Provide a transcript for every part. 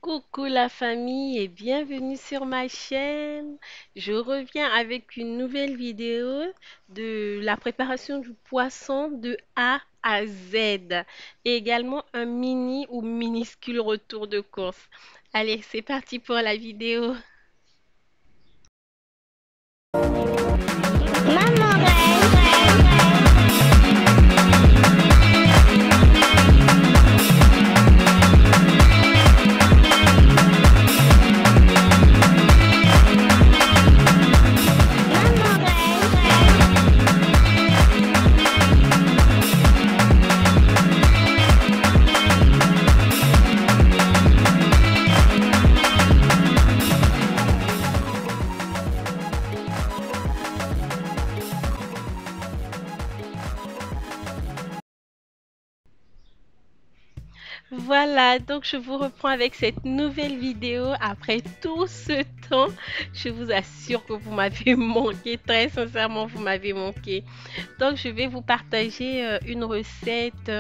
Coucou la famille et bienvenue sur ma chaîne. Je reviens avec une nouvelle vidéo de la préparation du poisson de A à Z et également un mini ou minuscule retour de course. Allez, c'est parti pour la vidéo. Voilà, donc je vous reprends avec cette nouvelle vidéo après tout ce temps. Je vous assure que vous m'avez manqué, très sincèrement, vous m'avez manqué. Donc je vais vous partager une recette,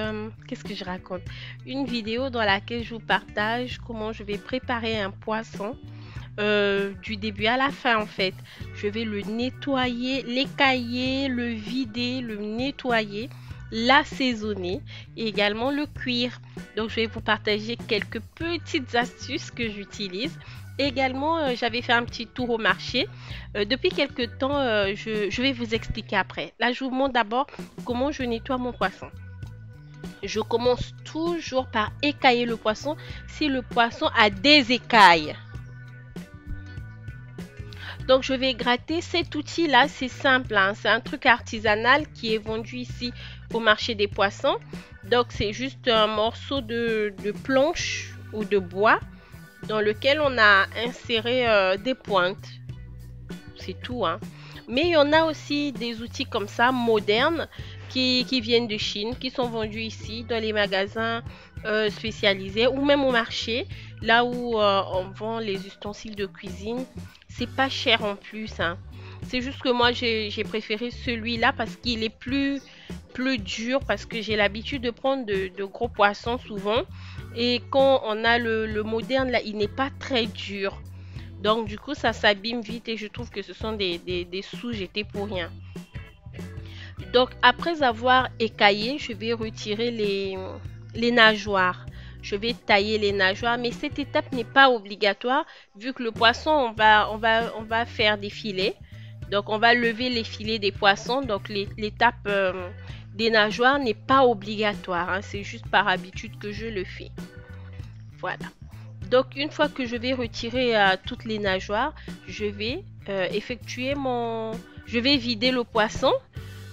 qu'est-ce que je raconte? Une vidéo dans laquelle je vous partage comment je vais préparer un poisson du début à la fin en fait. Je vais le nettoyer, l'écailler, le vider, le nettoyer, l'assaisonner et également le cuire. Donc je vais vous partager quelques petites astuces que j'utilise. Également, j'avais fait un petit tour au marché. Depuis quelques temps, je vais vous expliquer après. Là, je vous montre d'abord comment je nettoie mon poisson. Je commence toujours par écailler le poisson si le poisson a des écailles. Donc, je vais gratter cet outil-là. C'est simple, hein. C'est un truc artisanal qui est vendu ici au marché des poissons. Donc, c'est juste un morceau de planche ou de bois dans lequel on a inséré des pointes. C'est tout, hein. Mais il y en a aussi des outils comme ça, modernes, qui viennent de Chine, qui sont vendus ici dans les magasins spécialisés ou même au marché, là où on vend les ustensiles de cuisine. C'est pas cher en plus, hein. C'est juste que moi, j'ai préféré celui-là parce qu'il est plus dur, parce que j'ai l'habitude de prendre de gros poissons souvent. Et quand on a le moderne, là, il n'est pas très dur. Donc, du coup, ça s'abîme vite et je trouve que ce sont des sous jetés pour rien. Donc, après avoir écaillé, je vais retirer les nageoires. Je vais tailler les nageoires, mais cette étape n'est pas obligatoire vu que le poisson, on va faire des filets. Donc, on va lever les filets des poissons. Donc, l'étape des nageoires n'est pas obligatoire, hein. C'est juste par habitude que je le fais. Voilà. Donc, une fois que je vais retirer toutes les nageoires, je vais je vais vider le poisson.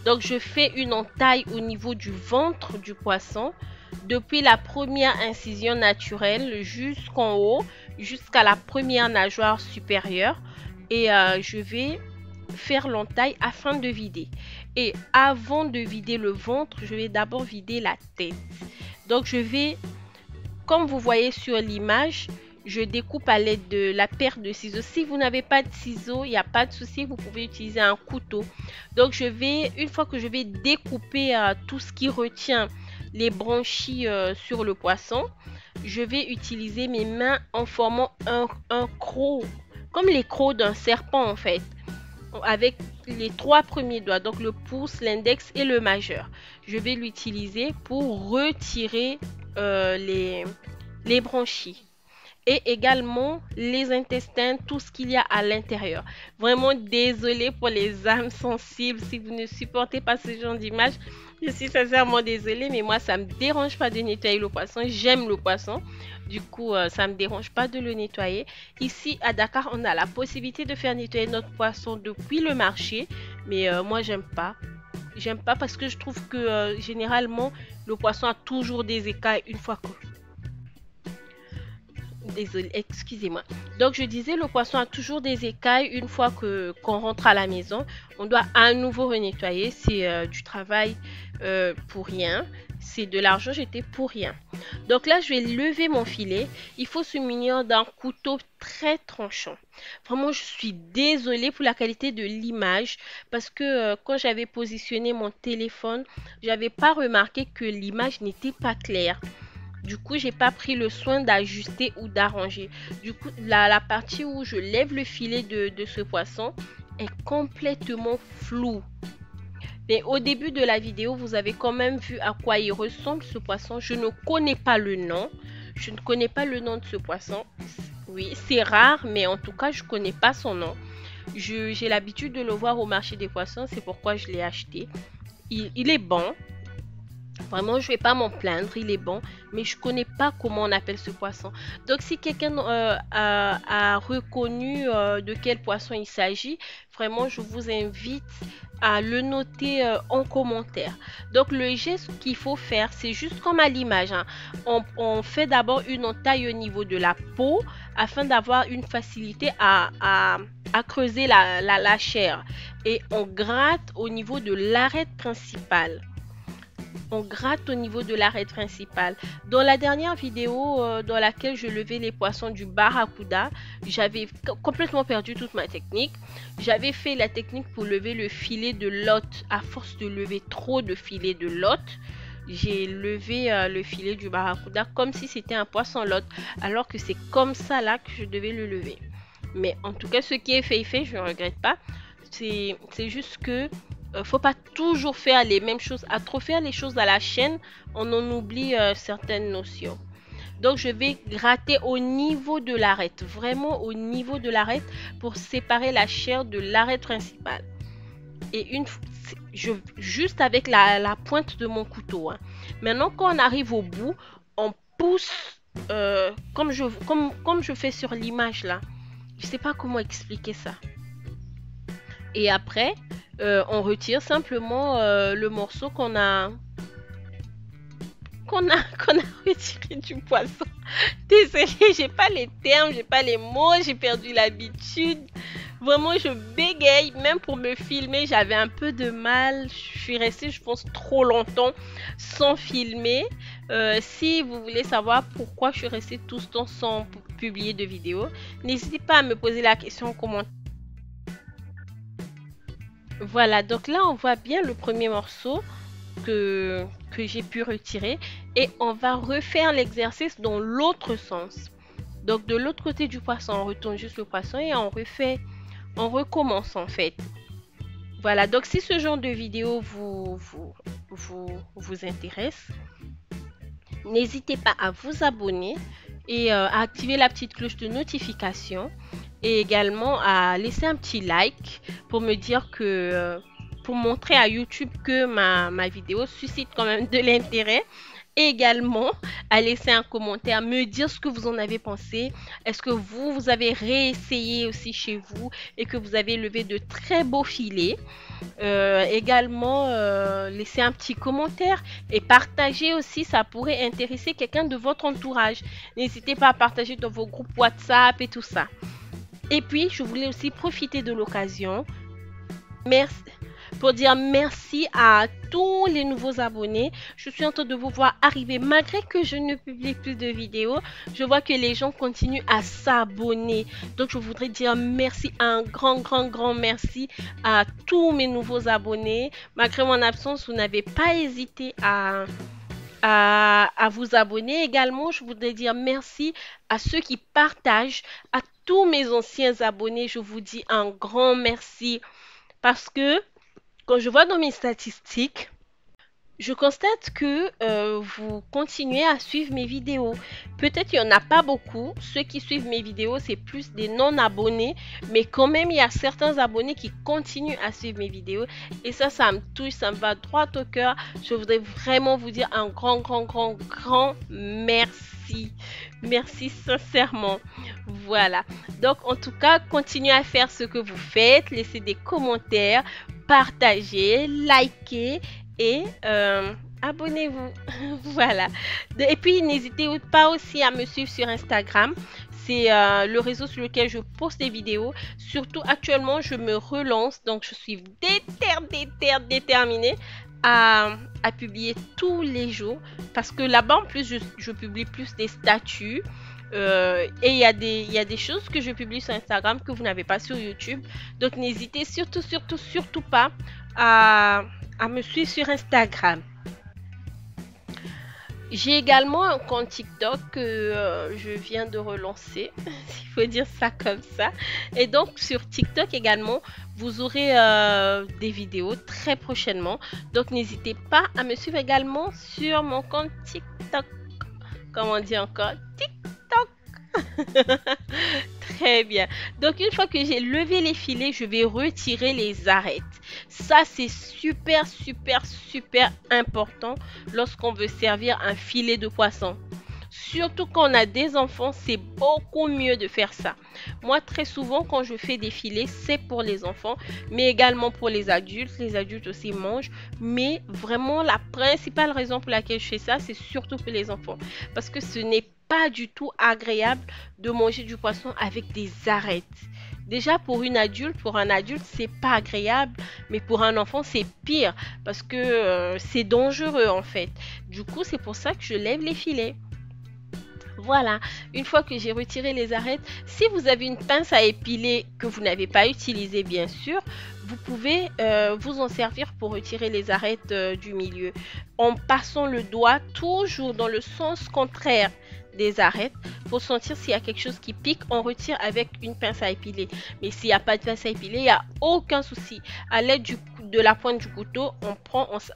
Donc, je fais une entaille au niveau du ventre du poisson, depuis la première incision naturelle jusqu'en haut, jusqu'à la première nageoire supérieure. Et je vais faire l'entaille afin de vider. Et avant de vider le ventre, je vais d'abord vider la tête. Donc, je vais, comme vous voyez sur l'image, je découpe à l'aide de la paire de ciseaux. Si vous n'avez pas de ciseaux, il n'y a pas de souci, vous pouvez utiliser un couteau. Donc je vais, une fois que je vais découper tout ce qui retient les branchies sur le poisson, je vais utiliser mes mains en formant un croc, comme les crocs d'un serpent en fait, avec les trois premiers doigts, donc le pouce, l'index et le majeur. Je vais l'utiliser pour retirer les branchies et également les intestins, tout ce qu'il y a à l'intérieur. Vraiment désolée pour les âmes sensibles si vous ne supportez pas ce genre d'image. Je suis sincèrement désolée, mais moi, ça me dérange pas de nettoyer le poisson. J'aime le poisson. Du coup, ça me dérange pas de le nettoyer. Ici, à Dakar, on a la possibilité de faire nettoyer notre poisson depuis le marché. Mais moi, j'aime pas. J'aime pas parce que je trouve que généralement, le poisson a toujours des écailles une fois que désolé, excusez-moi. Donc je disais, le poisson a toujours des écailles une fois que qu'on rentre à la maison. On doit à nouveau renettoyer. C'est du travail pour rien. C'est de l'argent jeté pour rien. Donc là, je vais lever mon filet. Il faut se munir d'un couteau très tranchant. Vraiment, je suis désolée pour la qualité de l'image parce que quand j'avais positionné mon téléphone, j'avais pas remarqué que l'image n'était pas claire. Du coup, j'ai pas pris le soin d'ajuster ou d'arranger. Du coup, la partie où je lève le filet de ce poisson est complètement floue. Mais au début de la vidéo, vous avez quand même vu à quoi il ressemble ce poisson. Je ne connais pas le nom. Je ne connais pas le nom de ce poisson. Oui, c'est rare, mais en tout cas, je ne connais pas son nom. J'ai l'habitude de le voir au marché des poissons, c'est pourquoi je l'ai acheté. Il est bon. Vraiment, je vais pas m'en plaindre, il est bon, mais je connais pas comment on appelle ce poisson. Donc, si quelqu'un a reconnu de quel poisson il s'agit, vraiment, je vous invite à le noter en commentaire. Donc, le geste qu'il faut faire, c'est juste comme à l'image, hein. On fait d'abord une entaille au niveau de la peau afin d'avoir une facilité à creuser la chair. Et on gratte au niveau de l'arête principale. On gratte au niveau de l'arête principale. Dans la dernière vidéo dans laquelle je levais les poissons du barracuda, j'avais complètement perdu toute ma technique. J'avais fait la technique pour lever le filet de lotte. À force de lever trop de filets de lotte, j'ai levé le filet du barracuda comme si c'était un poisson lotte, alors que c'est comme ça là que je devais le lever. Mais en tout cas, ce qui est fait, je ne regrette pas. C'est juste que faut pas toujours faire les mêmes choses. À trop faire les choses à la chaîne, on en oublie certaines notions. Donc je vais gratter au niveau de l'arête, vraiment au niveau de l'arête, pour séparer la chair de l'arête principale. Et juste avec la pointe de mon couteau, hein. Maintenant, quand on arrive au bout, on pousse comme je fais sur l'image là. Je sais pas comment expliquer ça. Et après, on retire simplement le morceau qu'on a retiré du poisson. Désolée, j'ai pas les termes, j'ai pas les mots, j'ai perdu l'habitude. Vraiment, je bégaye. Même pour me filmer, j'avais un peu de mal. Je suis restée, je pense, trop longtemps sans filmer. Si vous voulez savoir pourquoi je suis restée tout ce temps sans publier de vidéo, n'hésitez pas à me poser la question en commentaire. Voilà, donc là on voit bien le premier morceau que j'ai pu retirer et on va refaire l'exercice dans l'autre sens. Donc de l'autre côté du poisson, on retourne juste le poisson et on recommence en fait. Voilà, donc si ce genre de vidéo vous intéresse, n'hésitez pas à vous abonner et à activer la petite cloche de notification. Et également à laisser un petit like pour me dire que pour montrer à YouTube que ma vidéo suscite quand même de l'intérêt. Et également à laisser un commentaire, me dire ce que vous en avez pensé. Est-ce que vous avez réessayé aussi chez vous et que vous avez levé de très beaux filets. Également laisser un petit commentaire et partager aussi, ça pourrait intéresser quelqu'un de votre entourage. N'hésitez pas à partager dans vos groupes WhatsApp et tout ça. Et puis, je voulais aussi profiter de l'occasion pour dire merci à tous les nouveaux abonnés. Je suis en train de vous voir arriver malgré que je ne publie plus de vidéos. Je vois que les gens continuent à s'abonner. Donc, je voudrais dire merci, un grand merci à tous mes nouveaux abonnés. Malgré mon absence, vous n'avez pas hésité à vous abonner. Également, je voudrais dire merci à ceux qui partagent, à tous mes anciens abonnés. Je vous dis un grand merci parce que quand je vois dans mes statistiques, je constate que vous continuez à suivre mes vidéos. Peut-être il n'y en a pas beaucoup. Ceux qui suivent mes vidéos, c'est plus des non-abonnés. Mais quand même, il y a certains abonnés qui continuent à suivre mes vidéos. Et ça me touche, ça me va droit au cœur. Je voudrais vraiment vous dire un grand merci. Merci sincèrement. Voilà. Donc, en tout cas, continuez à faire ce que vous faites. Laissez des commentaires, partagez, likez. Et abonnez-vous. Voilà. Et puis, n'hésitez pas aussi à me suivre sur Instagram. C'est le réseau sur lequel je poste des vidéos. Surtout, actuellement, je me relance. Donc, je suis déterminée à publier tous les jours. Parce que là-bas, en plus, je publie plus des statuts. Et il y a des choses que je publie sur Instagram que vous n'avez pas sur YouTube. Donc, n'hésitez surtout pas à me suivre sur Instagram. J'ai également un compte TikTok que je viens de relancer, s'il faut dire ça comme ça. Et donc sur TikTok également, vous aurez des vidéos très prochainement. Donc n'hésitez pas à me suivre également sur mon compte TikTok. Comment on dit encore? TikTok. Très bien. Donc une fois que j'ai levé les filets, je vais retirer les arêtes. Ça, c'est super, super, super important lorsqu'on veut servir un filet de poisson. Surtout quand on a des enfants, c'est beaucoup mieux de faire ça. Moi, très souvent, quand je fais des filets, c'est pour les enfants, mais également pour les adultes. Les adultes aussi mangent. Mais vraiment, la principale raison pour laquelle je fais ça, c'est surtout pour les enfants. Parce que ce n'est pas du tout agréable de manger du poisson avec des arêtes. Déjà pour un adulte, c'est pas agréable, mais pour un enfant, c'est pire parce que c'est dangereux en fait. Du coup, c'est pour ça que je lève les filets. Voilà, une fois que j'ai retiré les arêtes, si vous avez une pince à épiler que vous n'avez pas utilisée bien sûr, vous pouvez vous en servir pour retirer les arêtes du milieu en passant le doigt toujours dans le sens contraire des arêtes pour sentir s'il y a quelque chose qui pique, on retire avec une pince à épiler. Mais s'il n'y a pas de pince à épiler, il n'y a aucun souci. À l'aide de la pointe du couteau,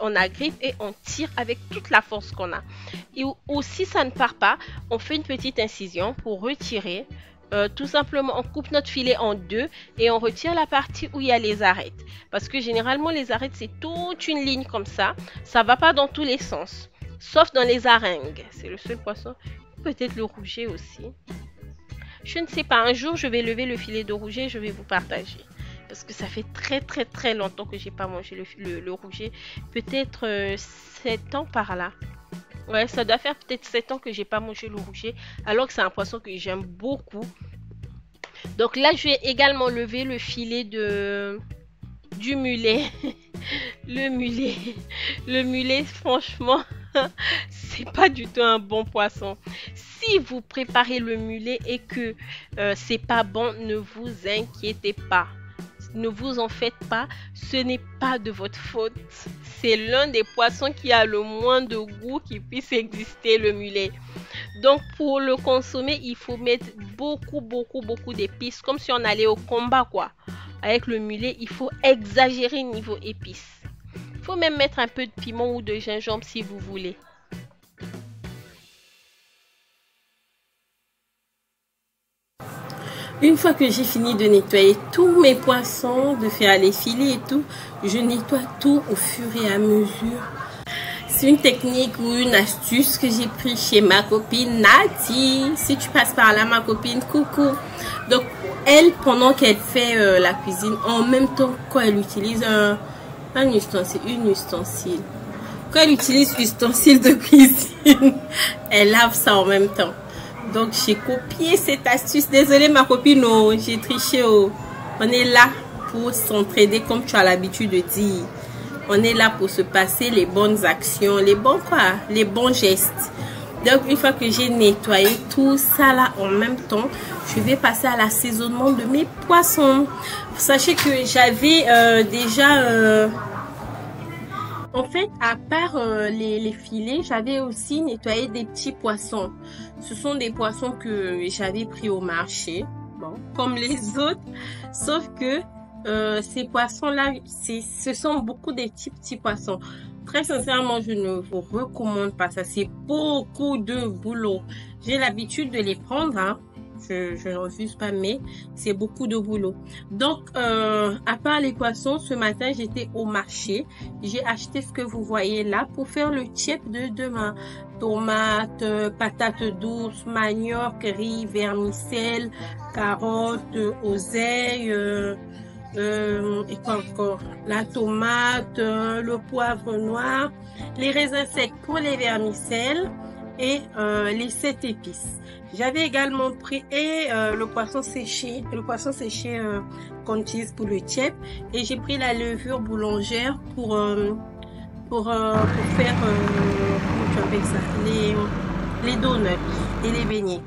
on agrippe et on tire avec toute la force qu'on a. Et si ça ne part pas, on fait une petite incision pour retirer. Tout simplement, on coupe notre filet en deux et on retire la partie où il y a les arêtes. Parce que généralement, les arêtes, c'est toute une ligne comme ça. Ça ne va pas dans tous les sens. Sauf dans les aringues. C'est le seul poisson. Peut-être le rouget aussi. Je ne sais pas. Un jour, je vais lever le filet de rouget et je vais vous partager. Parce que ça fait très très très longtemps que j'ai pas mangé le rouget. Peut-être 7 ans par là. Ouais, ça doit faire peut-être 7 ans que j'ai pas mangé le rouget. Alors que c'est un poisson que j'aime beaucoup. Donc là, je vais également lever le filet du mulet. Le mulet. Le mulet, franchement, c'est pas du tout un bon poisson. Si vous préparez le mulet et que c'est pas bon, ne vous inquiétez pas. Ne vous en faites pas, ce n'est pas de votre faute. C'est l'un des poissons qui a le moins de goût qui puisse exister, le mulet. Donc pour le consommer, il faut mettre beaucoup d'épices, comme si on allait au combat quoi. Avec le mulet, il faut exagérer niveau épices. Il faut même mettre un peu de piment ou de gingembre si vous voulez. Une fois que j'ai fini de nettoyer tous mes poissons, de faire les filets et tout, je nettoie tout au fur et à mesure. C'est une technique ou une astuce que j'ai pris chez ma copine Nati. Si tu passes par là, ma copine, coucou. Donc, elle, pendant qu'elle fait la cuisine, en même temps, quand elle utilise un ustensile. Quand elle utilise l'ustensile de cuisine, elle lave ça en même temps. Donc, j'ai copié cette astuce. Désolée, ma copine, oh, j'ai triché. Oh. On est là pour s'entraider, comme tu as l'habitude de dire. On est là pour se passer les bonnes actions, les bons gestes. Donc, une fois que j'ai nettoyé tout ça là en même temps, je vais passer à l'assaisonnement de mes poissons. Sachez que j'avais déjà... En fait, à part les filets, j'avais aussi nettoyé des petits poissons. Ce sont des poissons que j'avais pris au marché, bon, comme les autres. Sauf que ces poissons-là, ce sont beaucoup des petits poissons. Très sincèrement, je ne vous recommande pas ça. C'est beaucoup de boulot. J'ai l'habitude de les prendre, hein. Je ne refuse pas, mais c'est beaucoup de boulot. Donc, à part les poissons, ce matin, j'étais au marché. J'ai acheté ce que vous voyez là pour faire le tchèp de demain. Tomates, patates douces, manioc, riz, vermicelle, carottes, oseille, et quoi encore? La tomate, le poivre noir, les raisins secs pour les vermicelles et les 7 épices. J'avais également pris le poisson séché qu'on utilise pour le tchèp, et j'ai pris la levure boulangère pour faire comment tu appelles ça, les donuts et les beignets.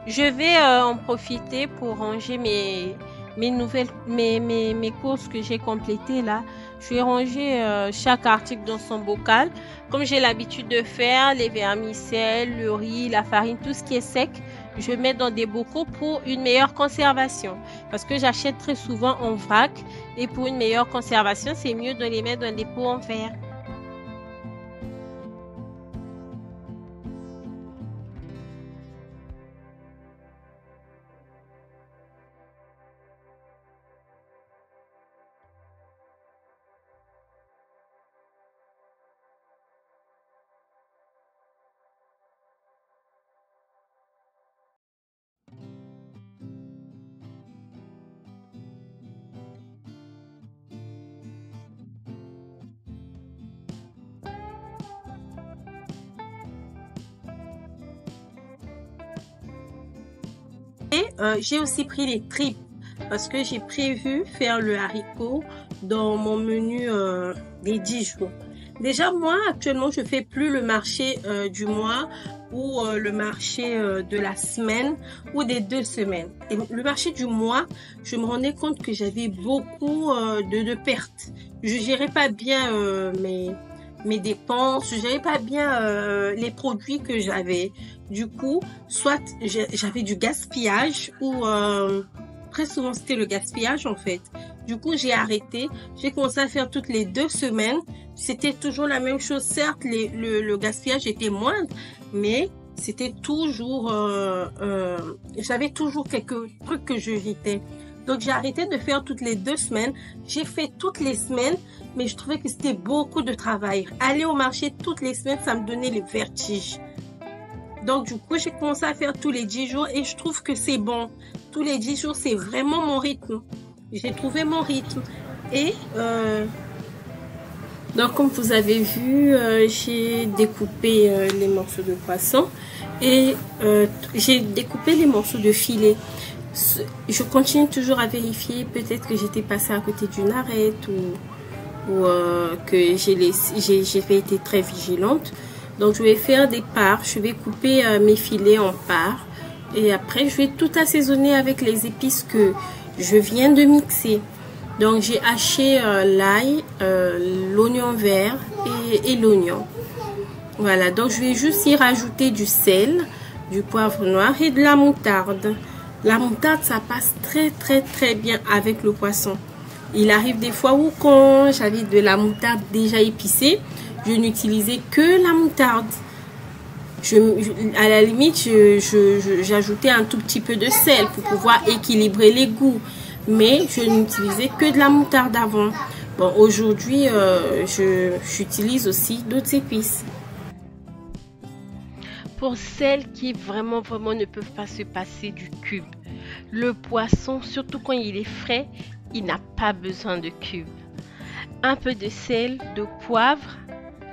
Je vais en profiter pour ranger mes courses que j'ai complétées là. Je vais ranger chaque article dans son bocal. Comme j'ai l'habitude de faire, les vermicelles, le riz, la farine, tout ce qui est sec, je mets dans des bocaux pour une meilleure conservation. Parce que j'achète très souvent en vrac et pour une meilleure conservation, c'est mieux de les mettre dans des pots en verre. J'ai aussi pris les tripes parce que j'ai prévu faire le haricot dans mon menu des 10 jours. Déjà, moi, actuellement, je fais plus le marché du mois ou le marché de la semaine ou des 2 semaines. Et le marché du mois, je me rendais compte que j'avais beaucoup de pertes. Je gérais pas bien mes dépenses, je gérais pas bien les produits que j'avais. Du coup, soit j'avais du gaspillage ou très souvent c'était le gaspillage en fait. Du coup, j'ai arrêté. J'ai commencé à faire toutes les 2 semaines. C'était toujours la même chose. Certes, le gaspillage était moindre, mais c'était toujours... j'avais toujours quelques trucs que je jetais. Donc, j'ai arrêté de faire toutes les 2 semaines. J'ai fait toutes les semaines, mais je trouvais que c'était beaucoup de travail. Aller au marché toutes les semaines, ça me donnait le vertige. Donc, du coup, j'ai commencé à faire tous les 10 jours et je trouve que c'est bon. Tous les 10 jours, c'est vraiment mon rythme. J'ai trouvé mon rythme. Et donc, comme vous avez vu, j'ai découpé les morceaux de poisson et j'ai découpé les morceaux de filet. Je continue toujours à vérifier. Peut-être que j'étais passée à côté d'une arête ou que j'ai été très vigilante. Donc, je vais faire des parts. Je vais couper mes filets en parts. Et après, je vais tout assaisonner avec les épices que je viens de mixer. Donc, j'ai haché l'ail, l'oignon vert et l'oignon. Voilà. Donc, je vais juste y rajouter du sel, du poivre noir et de la moutarde. La moutarde, ça passe très bien avec le poisson. Il arrive des fois où quand j'avais de la moutarde déjà épicée, je n'utilisais que la moutarde. À la limite, j'ajoutais un tout petit peu de sel pour pouvoir équilibrer les goûts. Mais je n'utilisais que de la moutarde avant. Bon, aujourd'hui, j'utilise aussi d'autres épices. Pour celles qui vraiment ne peuvent pas se passer du cube, le poisson, surtout quand il est frais, il n'a pas besoin de cube. Un peu de sel, de poivre,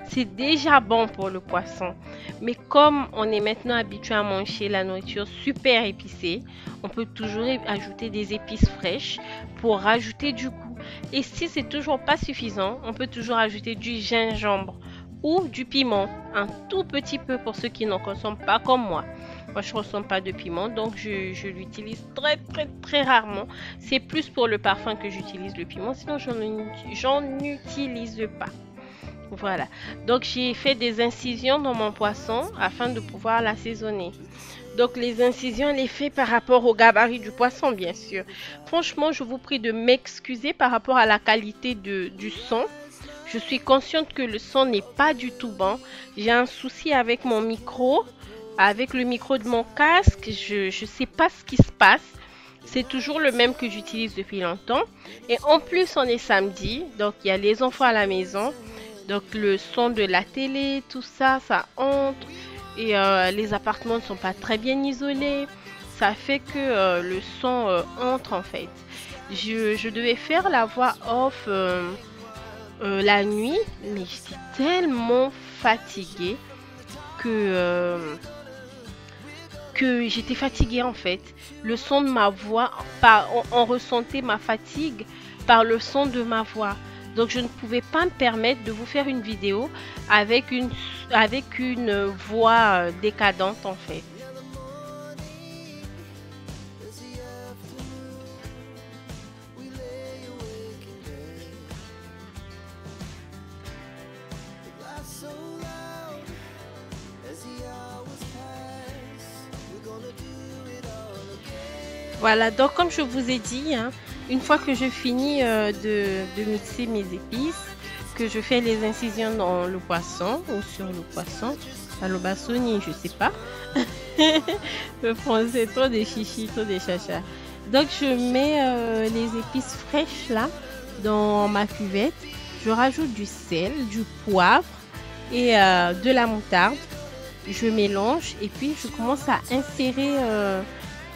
c'est déjà bon pour le poisson. Mais comme on est maintenant habitué à manger la nourriture super épicée, on peut toujours ajouter des épices fraîches pour rajouter du goût. Et si c'est toujours pas suffisant, on peut toujours ajouter du gingembre ou du piment, un tout petit peu pour ceux qui n'en consomment pas comme moi. Moi, je ne consomme pas de piment, donc je l'utilise très rarement. C'est plus pour le parfum que j'utilise le piment, sinon j'en utilise pas. Voilà, donc j'ai fait des incisions dans mon poisson afin de pouvoir l'assaisonner. Donc les incisions, elle est faite par rapport au gabarit du poisson, bien sûr. Franchement, je vous prie de m'excuser par rapport à la qualité du son. Je suis consciente que le son n'est pas du tout bon. J'ai un souci avec mon micro, avec le micro de mon casque. Je ne sais pas ce qui se passe. C'est toujours le même que j'utilise depuis longtemps. Et en plus, on est samedi, donc il y a les enfants à la maison. Donc le son de la télé, tout ça, ça entre. Et les appartements ne sont pas très bien isolés. Ça fait que le son entre en fait. Je devais faire la voix off la nuit, mais j'étais tellement fatiguée que j'étais fatiguée en fait. Le son de ma voix, on ressentait ma fatigue par le son de ma voix. Donc je ne pouvais pas me permettre de vous faire une vidéo avec une voix décadente en fait. Voilà, donc comme je vous ai dit, hein, une fois que je finis de mixer mes épices, que je fais les incisions dans le poisson ou sur le poisson, à l'obasoni, je sais pas. Le français, trop de chichi, trop de chacha. Donc je mets les épices fraîches là dans ma cuvette. Je rajoute du sel, du poivre et de la moutarde. Je mélange et puis je commence à insérer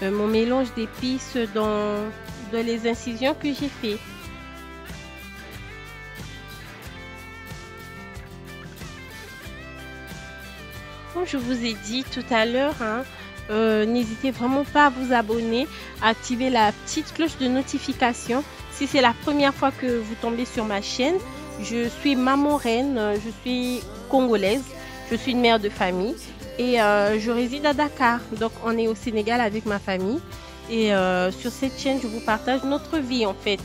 mon mélange d'épices dans les incisions que j'ai fait. Comme je vous ai dit tout à l'heure, hein, n'hésitez vraiment pas à vous abonner, à activer la petite cloche de notification. Si c'est la première fois que vous tombez sur ma chaîne, je suis Maman Reine, je suis congolaise, je suis une mère de famille et je réside à Dakar. Donc on est au Sénégal avec ma famille et sur cette chaîne, je vous partage notre vie en fait.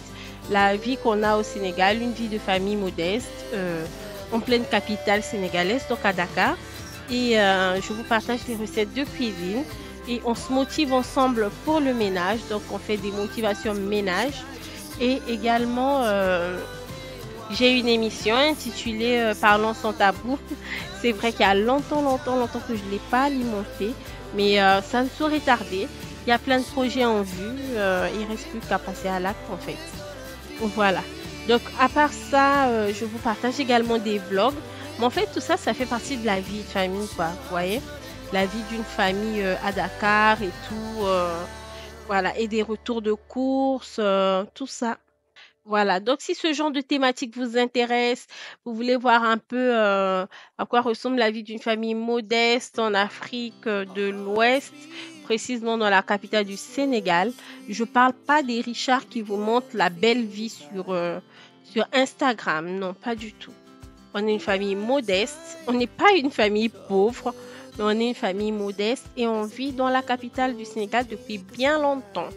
La vie qu'on a au Sénégal, une vie de famille modeste, en pleine capitale sénégalaise, donc à Dakar. Et je vous partage des recettes de cuisine et on se motive ensemble pour le ménage. Donc on fait des motivations ménage et également j'ai une émission intitulée Parlons sans tabou. C'est vrai qu'il y a longtemps que je ne l'ai pas alimentée, mais ça ne saurait tarder. Il y a plein de projets en vue, il ne reste plus qu'à passer à l'acte en fait. Voilà. Donc à part ça, je vous partage également des vlogs. Mais en fait, tout ça, ça fait partie de la vie de famille, quoi. Vous voyez? La vie d'une famille à Dakar et tout. Voilà. Et des retours de course, tout ça. Voilà. Donc, si ce genre de thématique vous intéresse, vous voulez voir un peu à quoi ressemble la vie d'une famille modeste en Afrique de l'Ouest, précisément dans la capitale du Sénégal, je parle pas des Richards qui vous montrent la belle vie sur Instagram. Non, pas du tout. On est une famille modeste. On n'est pas une famille pauvre, mais on est une famille modeste et on vit dans la capitale du Sénégal depuis bien longtemps.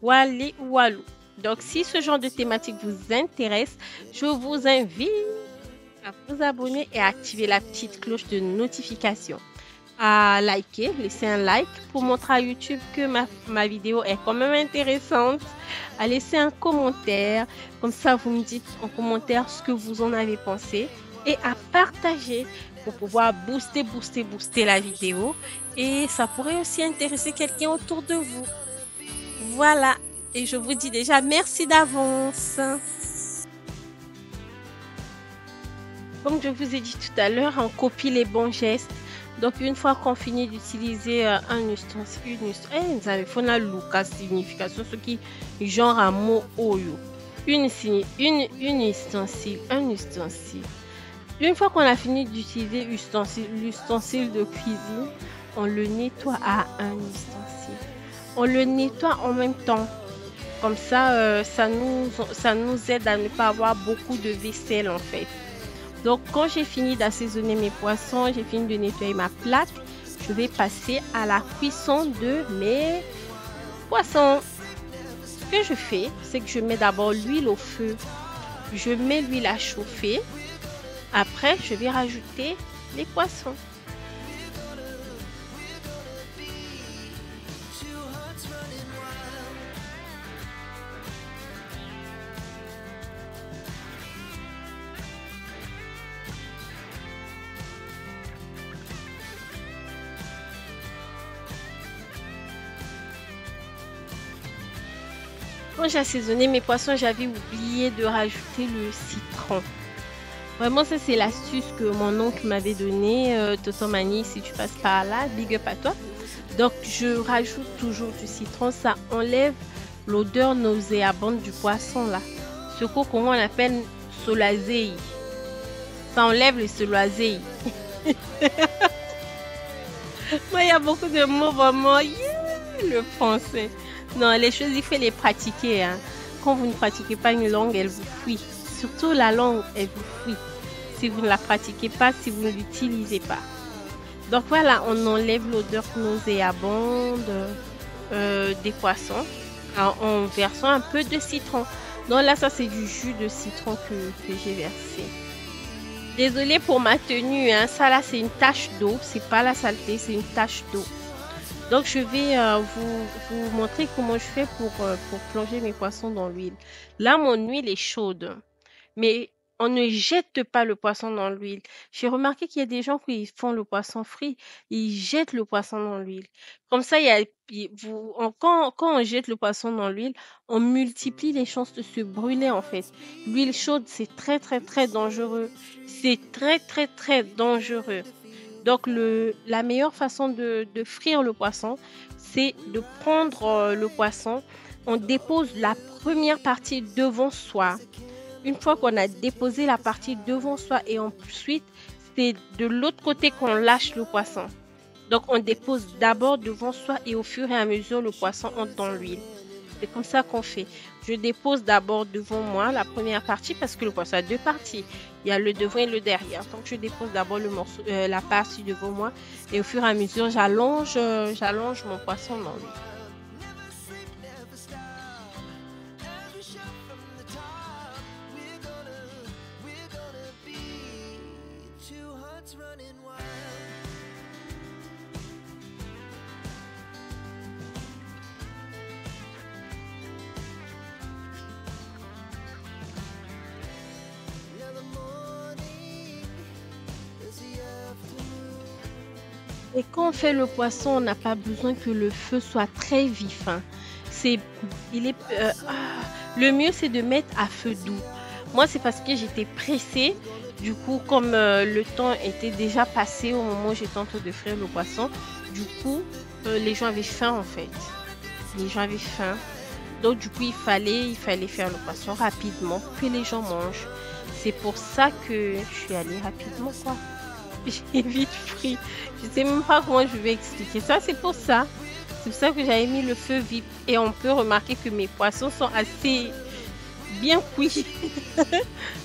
Wali Walou. Donc, si ce genre de thématique vous intéresse, je vous invite à vous abonner et à activer la petite cloche de notification. À liker, laisser un like pour montrer à YouTube que ma vidéo est quand même intéressante. À laisser un commentaire, comme ça vous me dites en commentaire ce que vous en avez pensé. Et à partager pour pouvoir booster la vidéo. Et ça pourrait aussi intéresser quelqu'un autour de vous. Voilà. Et je vous dis déjà merci d'avance. Comme je vous ai dit tout à l'heure, on copie les bons gestes. Donc, une fois qu'on finit d'utiliser un ustensile, vous avez fait la Lucas signification, ce qui genre un mot oyo. Un ustensile. Une fois qu'on a fini d'utiliser l'ustensile de cuisine, on le nettoie à un ustensile. On le nettoie en même temps. Comme ça, ça nous aide à ne pas avoir beaucoup de vaisselle en fait. Donc, quand j'ai fini d'assaisonner mes poissons, j'ai fini de nettoyer ma plaque, je vais passer à la cuisson de mes poissons. Ce que je fais, c'est que je mets d'abord l'huile au feu. Je mets l'huile à chauffer. Après, je vais rajouter les poissons. Quand j'ai assaisonné mes poissons, j'avais oublié de rajouter le citron. Vraiment, ça c'est l'astuce que mon oncle m'avait donnée. Tonton Mani, si tu passes par là, big up à toi. Donc, je rajoute toujours du citron. Ça enlève l'odeur nauséabonde du poisson là. Ce comment on appelle solazei. Ça enlève le solazei. Moi, il y a beaucoup de mots vraiment. Le français. Non, les choses, il faut les pratiquer. Hein. Quand vous ne pratiquez pas une langue, elle vous fuit. Surtout la langue, elle vous fuit. Si vous ne la pratiquez pas, si vous ne l'utilisez pas. Donc voilà, on enlève l'odeur nauséabonde des poissons en versant un peu de citron. Donc là, ça c'est du jus de citron que j'ai versé. Désolée pour ma tenue, hein. Ça là c'est une tache d'eau. C'est pas la saleté, c'est une tache d'eau. Donc, je vais vous montrer comment je fais pour plonger mes poissons dans l'huile. Là, mon huile est chaude, mais on ne jette pas le poisson dans l'huile. J'ai remarqué qu'il y a des gens qui font le poisson frit, ils jettent le poisson dans l'huile. Comme ça, quand on jette le poisson dans l'huile, on multiplie les chances de se brûler en fait. L'huile chaude, c'est très très très dangereux. C'est très très très dangereux. Donc, la meilleure façon de frire le poisson, c'est de prendre le poisson, on dépose la première partie devant soi. Une fois qu'on a déposé la partie devant soi et ensuite, c'est de l'autre côté qu'on lâche le poisson. Donc, on dépose d'abord devant soi et au fur et à mesure, le poisson entre dans l'huile. C'est comme ça qu'on fait. Je dépose d'abord devant moi la première partie parce que le poisson a deux parties. Il y a le devant et le derrière. Donc, je dépose d'abord la partie devant moi et au fur et à mesure, j'allonge mon poisson dans l'huile. Et quand on fait le poisson, on n'a pas besoin que le feu soit très vif, hein. C'est, le mieux, c'est de mettre à feu doux. Moi, c'est parce que j'étais pressée. Du coup, comme le temps était déjà passé au moment où j'étais en train de frire le poisson, du coup, les gens avaient faim en fait. Les gens avaient faim. Donc, du coup, il fallait faire le poisson rapidement pour que les gens mangent. C'est pour ça que je suis allée rapidement, quoi. J'ai vite frit. Je sais même pas comment je vais expliquer ça. C'est pour ça. C'est pour ça que j'avais mis le feu vif. Et on peut remarquer que mes poissons sont assez bien cuits.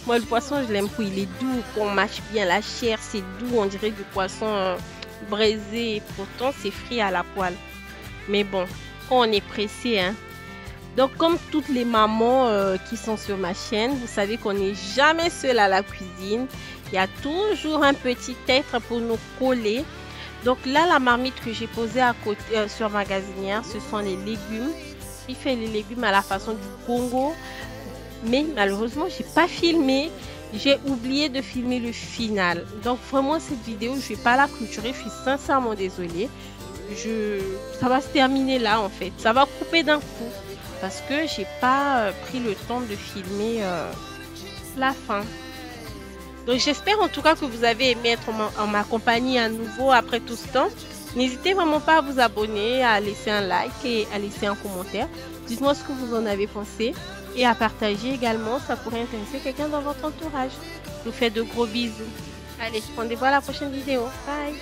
Moi, le poisson, je l'aime cuit. Il est doux. Qu'on mâche bien la chair, c'est doux. On dirait du poisson braisé. Pourtant, c'est frit à la poêle. Mais bon, quand on est pressé, hein. Donc, comme toutes les mamans qui sont sur ma chaîne, vous savez qu'on n'est jamais seul à la cuisine. Il y a toujours un petit être pour nous coller. Donc là, la marmite que j'ai posée à côté sur ma gazinière, ce sont les légumes. J'ai fait les légumes à la façon du Congo. Mais malheureusement, j'ai pas filmé. J'ai oublié de filmer le final. Donc vraiment, cette vidéo, je vais pas la clôturer. Je suis sincèrement désolée. Ça va se terminer là, en fait. Ça va couper d'un coup. Parce que j'ai pas pris le temps de filmer la fin. Donc j'espère en tout cas que vous avez aimé être en ma compagnie à nouveau après tout ce temps. N'hésitez vraiment pas à vous abonner, à laisser un like et à laisser un commentaire. Dites-moi ce que vous en avez pensé et à partager également, ça pourrait intéresser quelqu'un dans votre entourage. Je vous fais de gros bisous. Allez, rendez-vous à la prochaine vidéo. Bye!